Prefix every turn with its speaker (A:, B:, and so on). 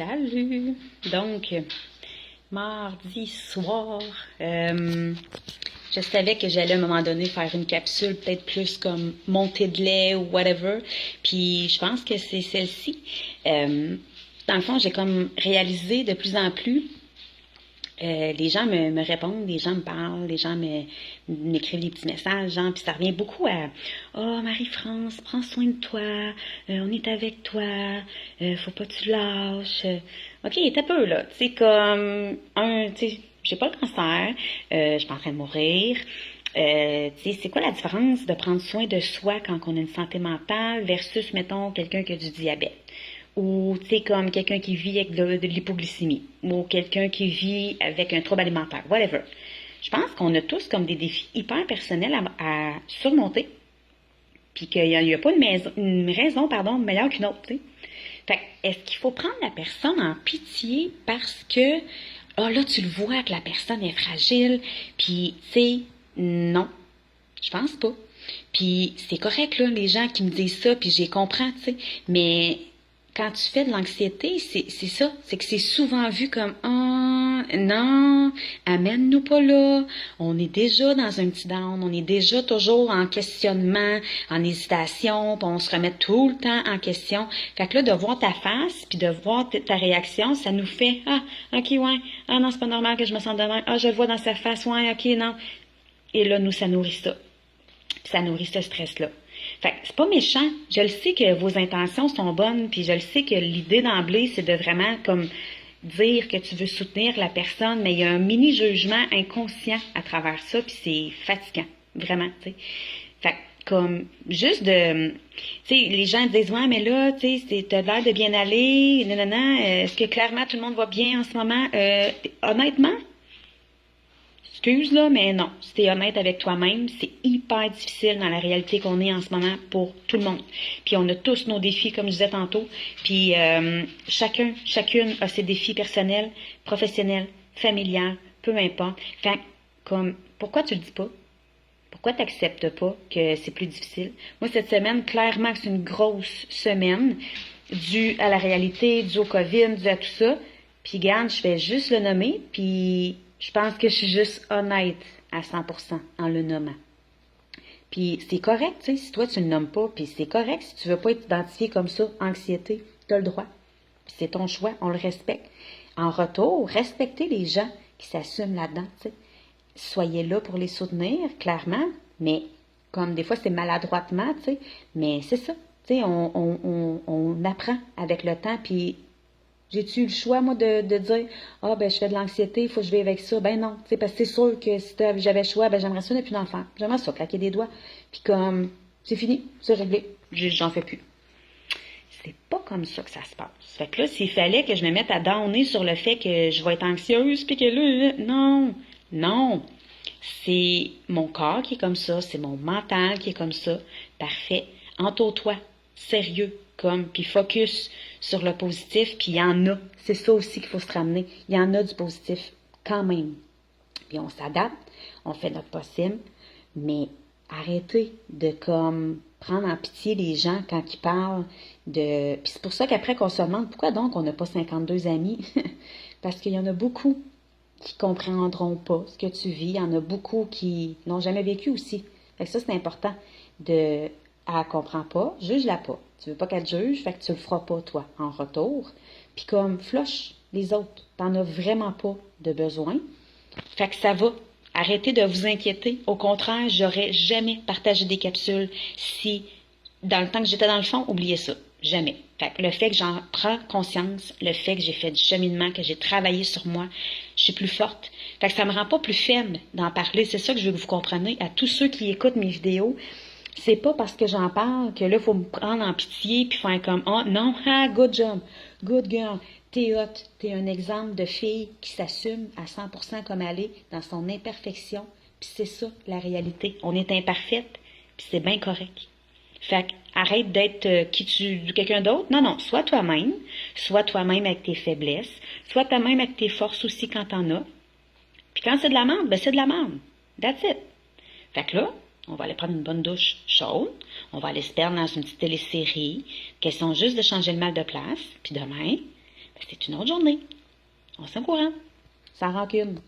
A: Salut! Donc, mardi soir, je savais que j'allais à un moment donné faire une capsule peut-être plus comme montée de lait ou whatever. Puis je pense que c'est celle-ci. Dans le fond, j'ai comme réalisé de plus en plus les gens me répondent, les gens me parlent, les gens m'écrivent des petits messages, genre, puis ça revient beaucoup à oh Marie-France, prends soin de toi, on est avec toi, faut pas que tu lâches. Ok, t'as peu là, tu sais, comme tu sais, j'ai pas le cancer, je suis pas en train de mourir. Tu sais, c'est quoi la différence de prendre soin de soi quand on a une santé mentale versus, mettons, quelqu'un qui a du diabète? Ou, tu sais, comme quelqu'un qui vit avec de l'hypoglycémie, ou quelqu'un qui vit avec un trouble alimentaire, whatever. Je pense qu'on a tous comme des défis hyper personnels à surmonter, puis qu'il n'y a pas une raison meilleure qu'une autre, tu sais. Fait que, est-ce qu'il faut prendre la personne en pitié parce que, oh là, tu le vois que la personne est fragile, puis, tu sais, non, je pense pas. Puis c'est correct, là, les gens qui me disent ça, puis j'y comprends, tu sais. Mais quand tu fais de l'anxiété, c'est ça. C'est que c'est souvent vu comme ah, non, amène-nous pas là. On est déjà dans un petit down, on est déjà toujours en questionnement, en hésitation, puis on se remet tout le temps en question. Fait que là, de voir ta face, puis de voir ta réaction, ça nous fait ah, ok, ouais, ah non, c'est pas normal que je me sente de même. Ah, je le vois dans sa face, ouais, ok, non. Et là, nous, ça nourrit ça. Puis ça nourrit ce stress-là. Fait que c'est pas méchant. Je le sais que vos intentions sont bonnes, puis je le sais que l'idée d'emblée, c'est de vraiment comme dire que tu veux soutenir la personne, mais il y a un mini-jugement inconscient à travers ça, puis c'est fatigant. Vraiment, tu sais. Fait que, comme, juste de... Tu sais, les gens disent, ouais, mais là, tu sais, t'as l'air de bien aller, nanana, est-ce que clairement tout le monde va bien en ce moment? Honnêtement, excuse là, mais non, si t'es honnête avec toi-même, c'est hyper difficile dans la réalité qu'on est en ce moment pour tout le monde. Puis on a tous nos défis, comme je disais tantôt. Puis chacune a ses défis personnels, professionnels, familiales, peu importe. Fait que, comme, pourquoi tu le dis pas? Pourquoi tu n'acceptes pas que c'est plus difficile? Moi, cette semaine, clairement, c'est une grosse semaine due à la réalité, due au COVID, due à tout ça. Puis, garde, je vais juste le nommer, puis je pense que je suis juste honnête à 100% en le nommant. Puis, c'est correct, tu sais, si toi, tu le nommes pas, puis c'est correct si tu veux pas être identifié comme ça, anxiété, tu as le droit. Puis c'est ton choix, on le respecte. En retour, respectez les gens qui s'assument là-dedans, tu sais. Soyez là pour les soutenir, clairement, mais comme des fois c'est maladroitement, tu sais, mais c'est ça, tu sais, on apprend avec le temps, puis j'ai-tu eu le choix, moi, de dire, ah, ben, je fais de l'anxiété, il faut que je vive avec ça, ben non, tu sais, parce que c'est sûr que si j'avais le choix, ben, j'aimerais ça ne plus d'enfant, j'aimerais ça, claquer des doigts, puis comme, c'est fini, c'est réglé, j'en fais plus. C'est pas comme ça que ça se passe. Fait que là, s'il fallait que je me mette à downer sur le fait que je vais être anxieuse, puis que là, non, non. C'est mon corps qui est comme ça, c'est mon mental qui est comme ça. Parfait. Entoure-toi, sérieux, comme, puis focus sur le positif, puis il y en a. C'est ça aussi qu'il faut se ramener. Il y en a du positif, quand même. Puis on s'adapte, on fait notre possible, mais arrêtez de comme prendre en pitié les gens quand ils parlent de... Puis c'est pour ça qu'après qu'on se demande pourquoi donc on n'a pas 52 amis. Parce qu'il y en a beaucoup qui comprendront pas ce que tu vis. Il y en a beaucoup qui n'ont jamais vécu aussi. Fait que ça, c'est important de... Elle comprend pas, juge-la pas. Tu veux pas qu'elle te juge, fait que tu le feras pas, toi, en retour. Puis comme, flush les autres. T'en as vraiment pas de besoin. Fait que ça va. Arrêtez de vous inquiéter. Au contraire, j'aurais jamais partagé des capsules si, dans le temps que j'étais dans le fond, oubliez ça. Jamais. Fait que le fait que j'en prends conscience, le fait que j'ai fait du cheminement, que j'ai travaillé sur moi, je suis plus forte. Fait que ça me rend pas plus faible d'en parler. C'est ça que je veux que vous compreniez. À tous ceux qui écoutent mes vidéos, c'est pas parce que j'en parle que là, il faut me prendre en pitié puis faire comme, oh non, ah, good job, good girl. T'es hot, t'es un exemple de fille qui s'assume à 100% comme elle est, dans son imperfection. Puis c'est ça, la réalité. On est imparfaite, puis c'est bien correct. Fait que arrête d'être quelqu'un d'autre. Non, non, sois toi-même avec tes faiblesses, sois toi-même avec tes forces aussi quand t'en as. Puis quand c'est de la merde, ben c'est de la merde. That's it. Fait que là, on va aller prendre une bonne douche chaude, on va aller se perdre dans une petite télésérie, question juste de changer le mal de place, puis demain, c'est une autre journée. On s'est au courant. Sans rancune.